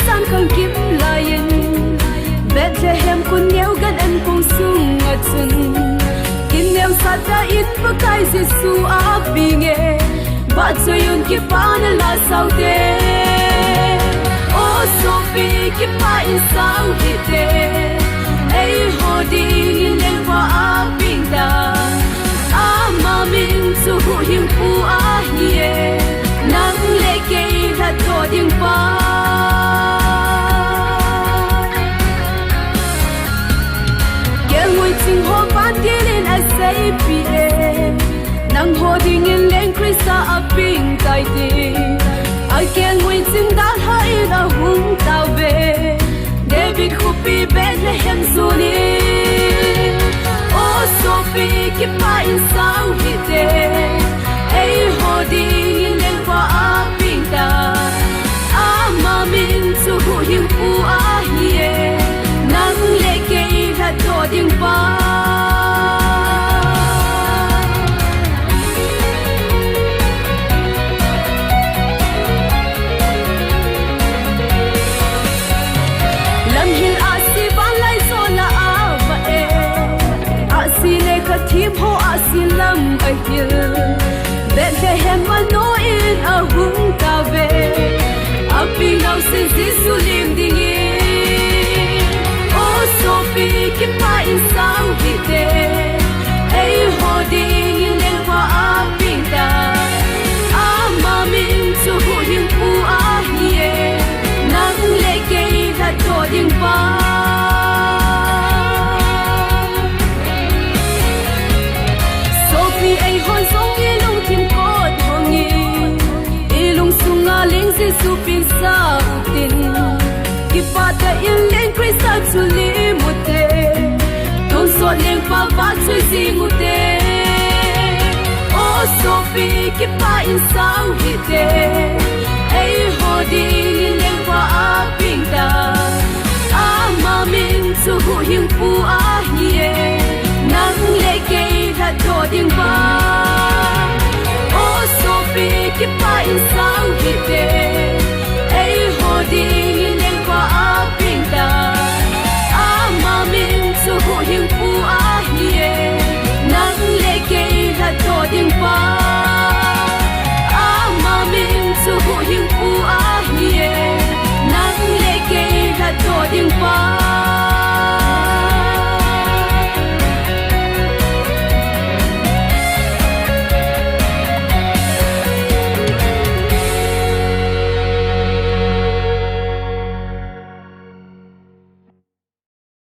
san khang kim lain Bethlehem kun neu gan an kung sung achun kin neu sata in pakai Jesu a pinge ba choyun ki pan la saute o sofi ki pa in sau hi te ei hoding in neu wa a pinda ama min chu hu him pu a hie nang le ke tha to ding pa sing ho pan dilin a say pie nang ho ding in len krisa a ping kai ti I can wait sing that ha in a hung tau be David Hupi Bethlehem suni oh Sophie ki pa in sau hi te ei ho ding in len kwa a ping ta ama min chu hu him pu a hie nang le ke tha to ding pa lam hil asi ban lai so la a va e asi le kha thim ho asi lam a hil Bethlehem ma no in a hung ka ve api nau se Jesu lim ding Sophie ki pa in sau hi te ei ho ding in len kwa a pinda ama min chu hu him pu a hie nang le ke tha to ding pa Sophie ei hon song i lung thim ko thongi i lung sunga ling se su pin sau tin ki pa ta in len krisa chu li mute ton so len pa va chu si mute oh Sophie ki pa in sau hi te ei ho ding in len